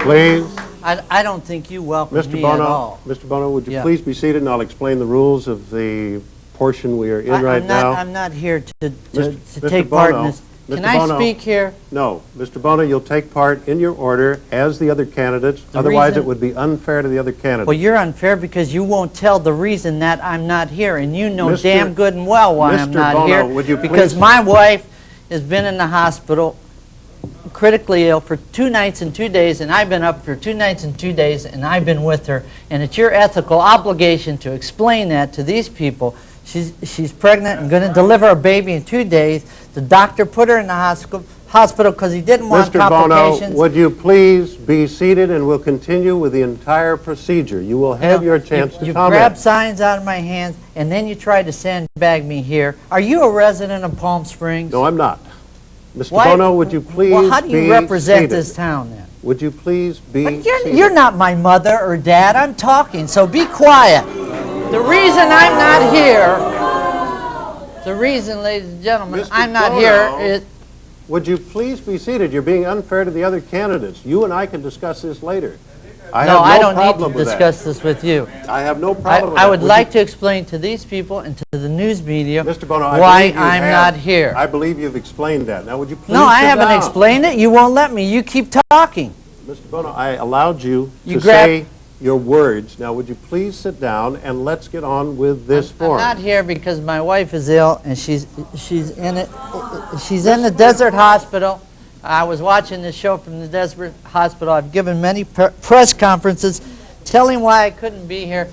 Please. I don't think you welcome Mr. me Bono, at all. Mr. Bono, would you Yeah. please be seated, and I'll explain the rules of the portion we are in right now. I'm not here to Mr. take part in Bono, this. Mr. Can I Bono. speak here? No. Mr. Bono, you'll take part in your order as the other candidates. The Otherwise, reason- it would be unfair to the other candidates. Well, you're unfair because you won't tell the reason that I'm not here, and you know Mr. damn good and well why I'm Mr. not Bono, here. would you because please- my wife has been in the hospital critically ill for 2 nights and 2 days, and I've been up for 2 nights and 2 days, and I've been with her, and it's your ethical obligation to explain that to these people. She's pregnant and going to deliver a baby in 2 days. The doctor put her in the hospital because he didn't want Mr. Bono, complications. would you please be seated, and we'll continue with the entire procedure. You will have your chance to You comment. grab signs out of my hands, and then you try to sandbag me here. Are you a resident of Palm Springs? No, I'm not. Mr. Why- Bono, would you please Well, how do you be represent seated? this town then? Would you please be But seated? you're not my mother or dad. I'm talking, so be quiet. The reason I'm not here, the reason, ladies and gentlemen, Mr. I'm not Bono, here is... Would you please be seated? You're being unfair to the other candidates. You and I can discuss this later. I No, have I no don't need problem to with discuss this with you. that. I have no problem with I that. would like to explain to these people and to the news media Mr. Bono, I why believe you I'm have- not here. I believe you've explained that. Now, would you please No, I sit haven't down? explained it. You won't let me. You keep talking. Mr. Bono, I allowed you You to grab- say your words. Now, would you please sit down and let's get on with this I'm forum? not here because my wife is ill and she's in the desert hospital. I was watching this show from the desert hospital. I've given many press conferences telling why I couldn't be here.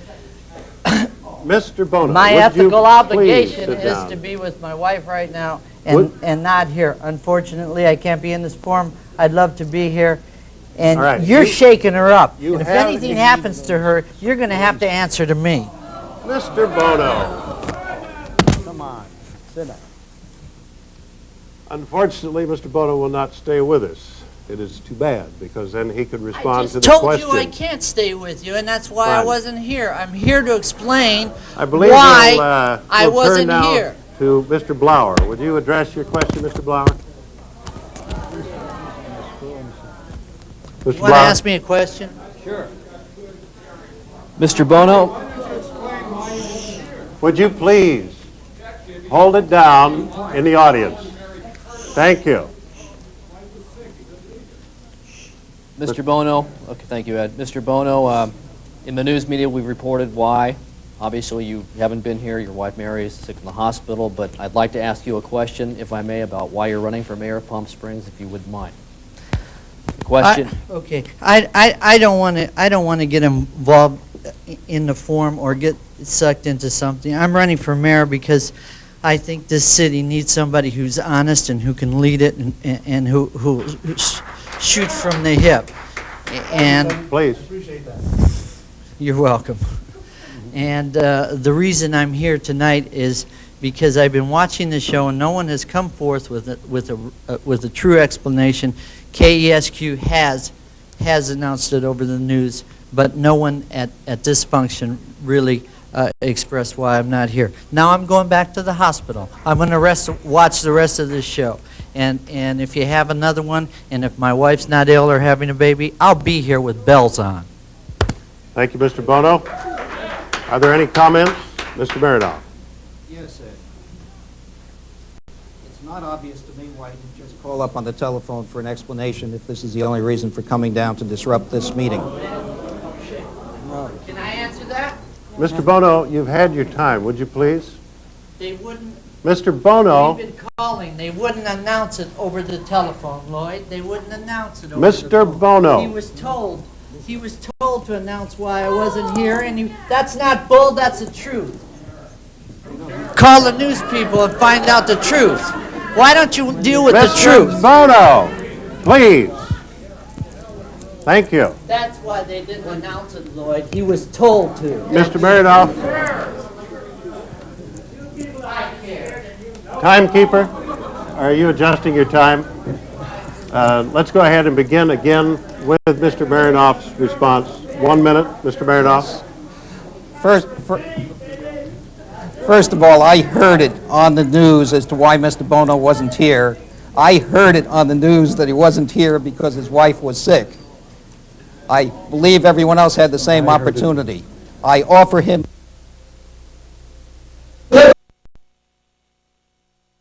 Mr. Bono, My would you ethical please obligation sit is down? to be with my wife right now Would- and not here. Unfortunately, I can't be in this forum. I'd love to be here. And All right, you're shaking her up. you And if have- anything happens to her, you're going to have to answer to me. Mr. Bono. Come on, sit down. Unfortunately, Mr. Bono will not stay with us. It is too bad, because then he could I respond to just the told question. you I can't stay with you, and that's why I Fine. wasn't here. I'm here to explain I believe why we'll I turn wasn't now here. to Mr. Blower. Would you address your question, Mr. Blower? Mr. You want to Blower? ask me a question? Mr. Bono, Would you please hold it down in the audience? Thank you. Mr. Bono, okay, thank you, Ed. Mr. Bono, in the news media, we've reported why. Obviously, you haven't been here. Your wife, Mary, is sick in the hospital. But I'd like to ask you a question, if I may, about why you're running for mayor of Palm Springs, if you wouldn't mind. The question. Okay. I don't want to get involved in the forum or get sucked into something. I'm running for mayor because I think this city needs somebody who's honest and who can lead it and who shoot from the hip. And Please. you're welcome. And the reason I'm here tonight is because I've been watching the show and no one has come forth with a true explanation. KESQ has announced it over the news, but no one at this function really expressed why I'm not here. Now I'm going back to the hospital. I'm going to watch the rest of this show. And if you have another one, and if my wife's not ill or having a baby, I'll be here with bells on. Thank you, Mr. Bono. Are there any comments? Mr. Meredith. Yes, Ed. It's not obvious to me why you just call up on the telephone for an explanation if this is the only reason for coming down to disrupt this meeting. Can I answer that? Mr. Bono, you've had your time. Would you please? They wouldn't. Mr. Bono. We've been calling. They wouldn't announce it over the telephone, Lloyd. They wouldn't announce it over the Mr. phone. Bono. He was told to announce why I wasn't here, and that's not bull, that's the truth. Call the news people and find out the truth. Why don't you deal with the Mr. truth? Bono, please. Thank you. That's why they didn't announce it, Lloyd. He was told to. Mr. Meredith. Timekeeper, are you adjusting your time? Let's go ahead and begin again with Mr. Marinoff's response. 1 minute, Mr. Marinoff. First of all, I heard it on the news as to why Mr. Bono wasn't here. I heard it on the news that he wasn't here because his wife was sick. I believe everyone else had the same opportunity. I offer him